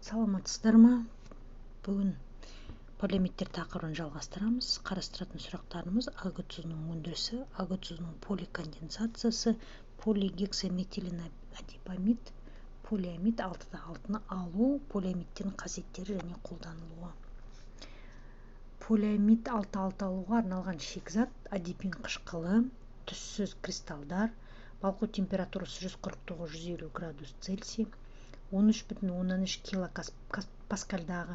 Саламатсыздар ма? Бүгін полиамидтер тақырыбын жалғастырамыз. Қарастыратын сұрақтарымыз АГ тұзының өндірісі, АГ тұзының поликонденсациясы, полигексаметиленадипамид, полиамид 6-ны алу, полиамидтердің қасиеттері және қолданылуы. Полиамид 6 алуға арналған шикізат адипин қышқылы, түссіз кристалдар, балқу температурасы 149-150 градус Цельсий, 13,3 килопаскальдағы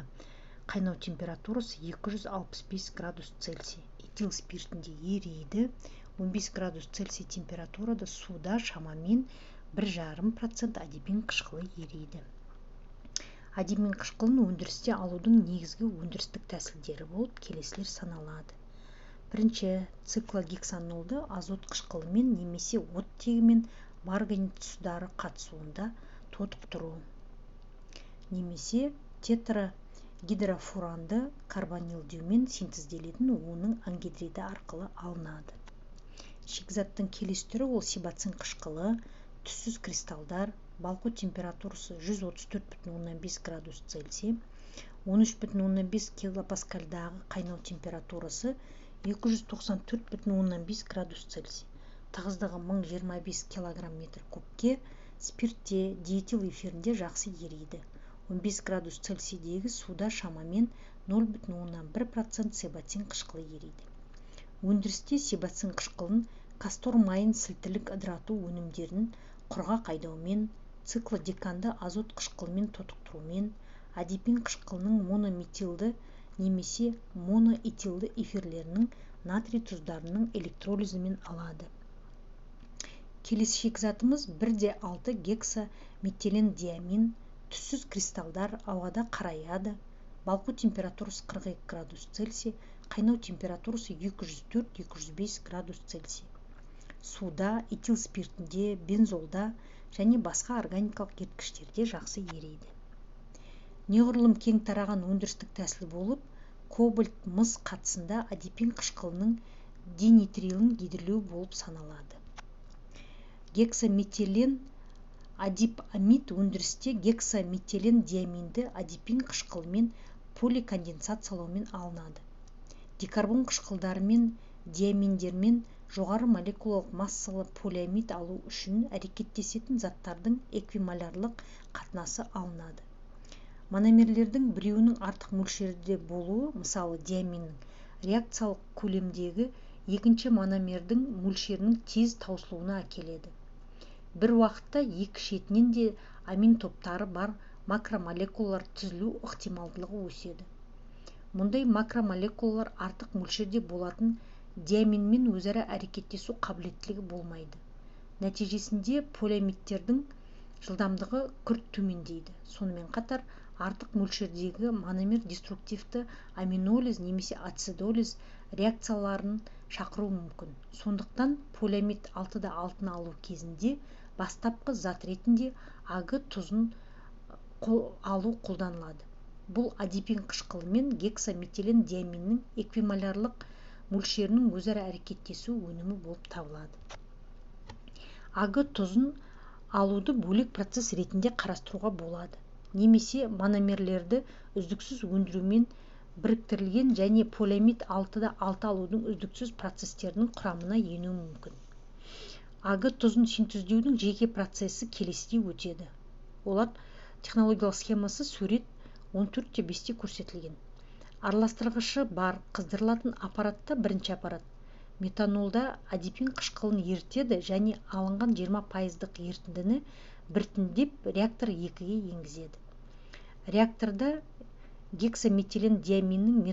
қайнау температурасы 265 градус Цельсий. Этил спиртінде ериді. 15 градус Цельсий температурада суда шамамен 1,5% адипин қышқылы ериді. Адипин қышқылын өндірісте алудың негізгі өндірістік тәсілдері болып келесілер саналады. Бірінші, циклогексанолды азот қышқылымен немесе оттегімен марганец тұздары қатысуында тотықтыру, немесе тетрагидрофуранды карбонилдеумен синтезделетін оның ангидриді арқылы алынады. Шикізаттың келесі түрі ол сибацин қышқылы, түссіз кристалдар, балқу температурасы 134,5 градус Цельсий, 13,5 килопаскальдағы қайнау температурасы 294,5 градус Цельсий, тығыздығы 1025 килограмм метр кубке, спиртте, диэтил эфирінде жақсы ериді. 15 градус Цельсийдегі суда шамамен 0,1% сибацин қышқылы ериді. Өндірісте сибацин қышқылын кастор майын сілтілік ыдырату өнімдерін құрғақ айдаумен, циклодеканды азот қышқылымен тотықтырумен, адипин қышқылының монометилді немесе моноэтилді эфирлерінің натрий тұздарының электролизімен алады. Келесі шикізатымыз 1,6 гексаметилендиамин, түссіз кристалдар, ауада қараяды, балқу температурасы 42 градус Цельсий, қайнау температурасы 204-205 градус Цельсий. Суда, этил спиртінде, бензолда және басқа органикалық еріткіштерде жақсы ериді. Неғұрлым кең тараған өндірістік тәсіл болып, кобальт, мыс қатысында адипин қышқылының денитрилін гидрлеу болып саналады. Гексаметилен адипамид өндірісте гексаметилен диаминді адипин қышқылымен поликонденсациялаумен алынады. Декарбон қышқылдарымен диаминдермен жоғары молекулалық массалы полиамид алу үшін әрекеттесетін заттардың эквимолярлық қатынасы алынады. Мономерлердің біреуінің артық мөлшерде болуы, мысалы диаминнің реакциялық көлемдегі екінші мономердің мөлшерінің тез таусылуына әкеледі. Бір уақытта екі шетінен де амин топтары бар макромолекулалар түзілу ықтималдылығы өседі. Мұндай макромолекулалар артық мөлшерде болатын диаминмен өзара әрекеттесу қабілеттілігі болмайды. Нәтижесінде полиамидтердің жылдамдығы күрт төмендейді. Сонымен қатар артық мөлшердегі мономер деструктивті аминолиз немесе ацидолиз реакцияларын шақыру мүмкін. Сондықтан полиамид 6-ны алу кезінде бастапқы зат ретінде АГ тұзын алу қолданылады. Бұл адипин қышқылы мен гексаметилен диаминнің эквимолярлық мөлшерінің өзара әрекеттесу өнімі болып табылады. АГ тұзын алуды бөлек процесс ретінде қарастыруға болады, немесе мономерлерді үздіксіз өндірумен біріктірілген және полиамид 6 алудың үздіксіз процестерінің құрамына енуі мүмкін. АГ тұзын синтездеудің жеке процесі келесідей өтеді. Олар технологиялық схемасы сурет 14-5 көрсетілген. Араластырғышы бар қыздырылатын аппаратта бірінші аппарат метанолда адипин қышқылын ерітеді және алынған 20% ерітіндіні біртіндеп реактор 2-ге енгізеді. Реакторда гексаметилен диаминнің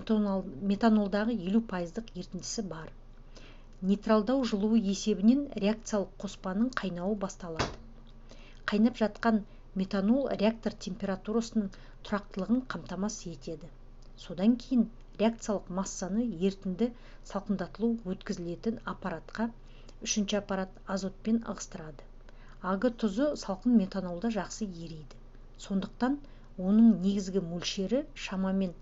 метанолдағы 50% ерітіндісі бар. Нейтралдау жылуы есебінен реакциялық қоспаның қайнауы басталады. Қайнап жатқан метанол реактор температурасының тұрақтылығын қамтамасыз етеді. Содан кейін реакциялық массаны ерітінді салқындатылу өткізілетін аппаратқа үшінші аппарат азотпен ығыстырады. АГ тұзы салқын метанолда жақсы ериді. Сондықтан оның негізгі мөлшері шамамен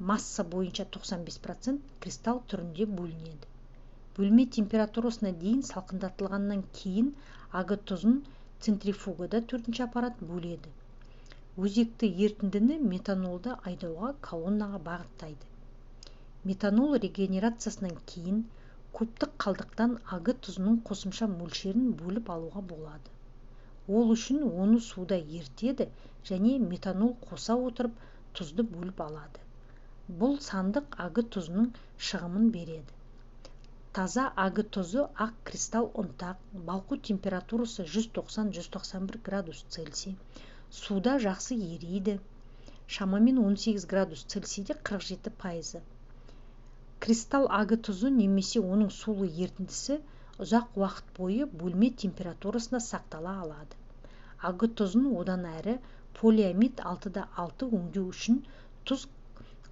масса бойынша 95% кристалл түрінде бөлінеді. Бөлме температурасына дейін салқындатылғаннан кейін АГ тұзын центрифугада 4-ші аппарат бөледі. өзекті ерітіндіні метанолды айдауға колоннаға бағыттайды. Метанол регенерациясынан кейін көптік қалдықтан аг тұзының қосымша мөлшерін бөліп алуға болады. Ол үшін оны суда ертеді және метанол қоса отырып тұзды бөліп алады. Бұл сандық аг тұзының шығымын береді. Таза аг тұзы ақ кристалл ұнтақ, балқу температурасы 190-191 градус Цельсий, суда жақсы ериді, шамамен 18 градус Цельсийде 47%. Кристалл аг тұзы немесе оның сулы ерітіндісі ұзақ уақыт бойы бөлме температурасында сақтала алады. Аг тұзын одан әрі полиамид 6,6 өңдеу үшін тұз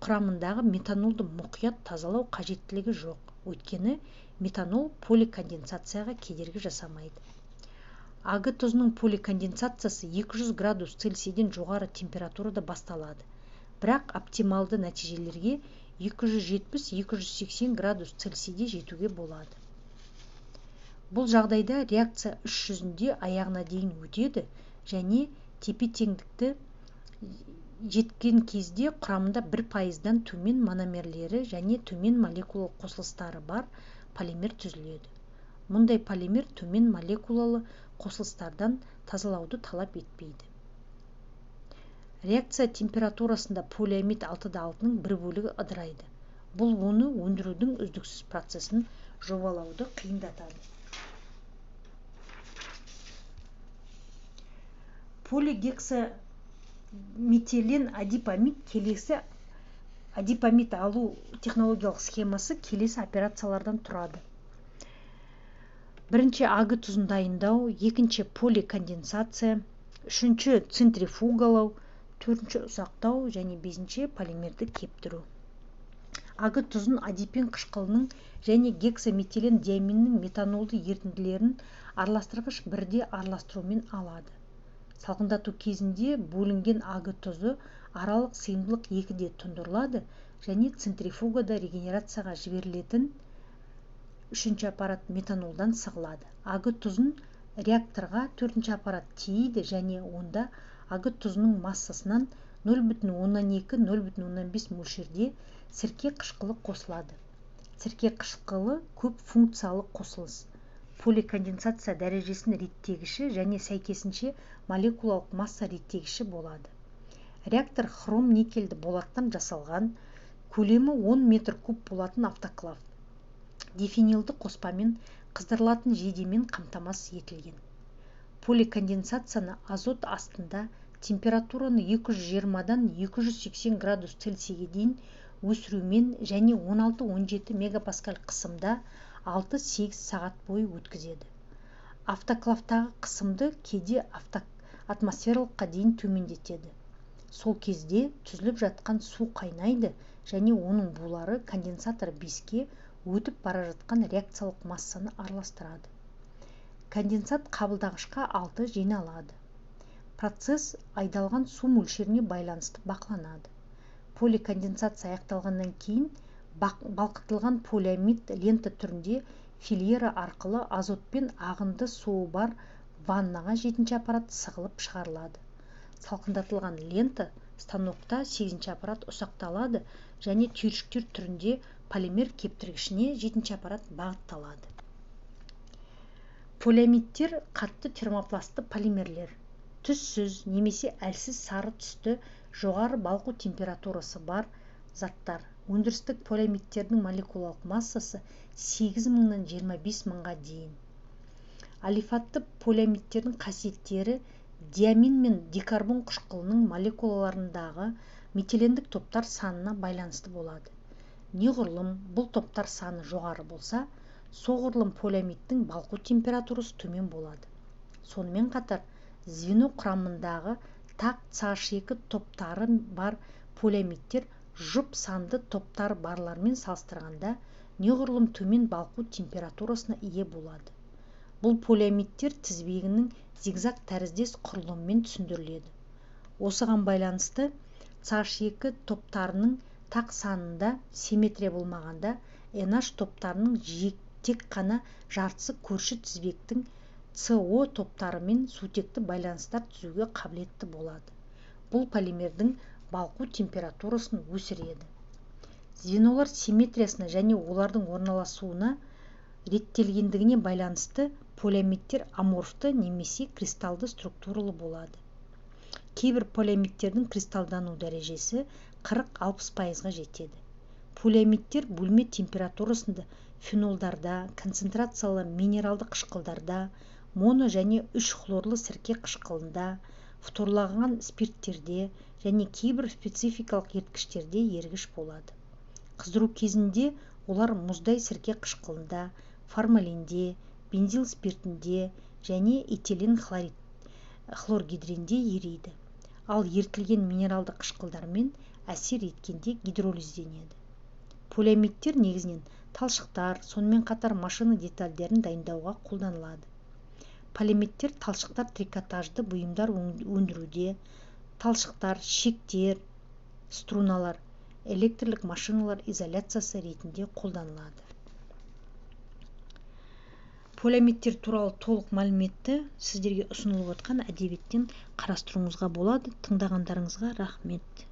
құрамындағы метанолды мұқият тазалау қажеттілігі жоқ, өйткені метанол поликонденсацияға кедергі жасамайды. Аг тұзының поликонденсациясы 200 градус Цельсийден жоғары температурада басталады, бірақ оптималды нәтижелерге 270-280 градус Цельсийде жетуге болады. Бұл жағдайда реакция іс жүзінде аяғына дейін өтеді және тепе-теңдікті жеткен кезде құрамында 1%-дан төмен мономерлері және төмен молекулалы қосылыстары бар полимер түзіледі. Мұндай полимер төмен молекулалы қосылыстардан тазалауды талап етпейді. Реакция температурасында полиамид 6,6-ның бір бөлігі ыдырайды. Бұл оны өндірудің үздіксіз процесін жобалауды қиындатады. Полигексаметилен адипамид келесі адипамид алу технологиялық схемасы келесі операциялардан тұрады. Бірінші аг тұзын дайындау, екінші поликонденсация, үшінші центрифугалау, төртінші ұсақтау және бесінші полимерді кептіру. Аг тұзын адипен қышқылының және гексаметилен диаминнің метанолды ерітінділерін араластырғыш бірде араластырумен алады. Салқындату кезінде бөлінген аг тұзы аралық сыйымдылық 2-де тұндырылады және центрифугада регенерацияға жіберілетін үшінші аппарат метанолдан сығылады. Аг тұзын реакторға төртінші аппарат тиейді және онда аг тұзының массасынан 0,12-0,15 мөлшерде сірке қышқылы қосылады. Сірке қышқылы көп функциялы қосылыс. Поликонденсация дәрежесін реттегіші және сәйкесінше молекулалық масса реттегіші болады. Реактор хром никельді болаттан жасалған, көлемі 10 метр куб болатын автоклав. Дифенилді қоспамен қыздырылатын жейдемен қамтамасыз етілген. Поликонденсацияны азот астында температураны 220-дан 280 градус Цельсийге дейін өсірумен және 16-17 мегапаскаль қысымда 6-8 сағат бойы өткізеді. Автоклавтағы қысымды кейде атмосфералыққа дейін төмендетеді. Сол кезде түзіліп жатқан су қайнайды және оның булары конденсатор 5-ке өтіп бара жатқан реакциялық массаны араластырады. Конденсат қабылдағышқа 6 жиналады. Процесс айдалған су мөлшеріне байланысты бақыланады. Поликонденсация аяқталғаннан кейін балқытылған полиамид лента түрінде филера арқылы азотпен ағынды суы бар ваннаға 7-ші аппарат сығылып шығарылады. Салқындатылған лента станокта 8-ші аппарат ұсақталады және түйіршіктер түрінде полимер кептіргішіне 7-ші аппарат бағытталады. Полиамидтер қатты термопластты полимерлер. Түссіз немесе әлсіз сары түсті жоғары балқу температурасы бар заттар. Өндірістік полиамидтердің молекулалық массасы 8000-нан 25000-ға дейін. Алифатты полиамидтердің қасиеттері диамин мен дикарбон қышқылының молекулаларындағы метилендік топтар санына байланысты болады. Неғұрлым бұл топтар саны жоғары болса, соғұрлым полиамидтің балқу температурасы төмен болады. Сонымен қатар, звено құрамындағы тақ CH2 топтары бар полиамидтер жұп санды топтар барлармен салыстырғанда неғұрлым төмен балқу температурасына ие болады. Бұл полиамидтер тізбегінің зигзаг тәріздес құрылымымен түсіндіріледі. Осыған байланысты CH2 топтарының тақ санында симметрия болмағанда, NH топтарының тек қана жартысы көрші тізбектің CO топтарымен сутекті байланыстар түзуге қабілетті болады. бұл полимердің балқу температурасын өсіреді. Звенолар симметриясына және олардың орналасуына реттелгендігіне байланысты полиамидтер аморфты немесе кристалды структуралы болады. Кейбір полиамидтердің кристалдану дәрежесі 40-60%-ға жетеді. Полиамидтер бөлме температурасында фенолдарда, концентрациялы минералды қышқылдарда, моно және 3-хлорлы сірке қышқылында, фторланған спирттерде және кейбір спецификалық еріткіштерде ергіш болады. Қыздыру кезінде олар мұздай сірке қышқылында, формалинде, бензил спиртінде және этилен хлоргидринде ериді. Ал ерітілген минералды қышқылдармен әсер еткенде гидролизденеді. Полиамидтер негізінен талшықтар, сонымен қатар машина детальдерін дайындауға қолданылады. Полиамидтер талшықтар трикотажды бұйымдар өндіруде, талшықтар, шектер, струналар, электрлік машиналар изоляциясы ретінде қолданылады. Полиамидтер туралы толық мәліметті сіздерге ұсынылып отқан әдебиеттен қарастыруыңызға болады. Тыңдағандарыңызға рахмет.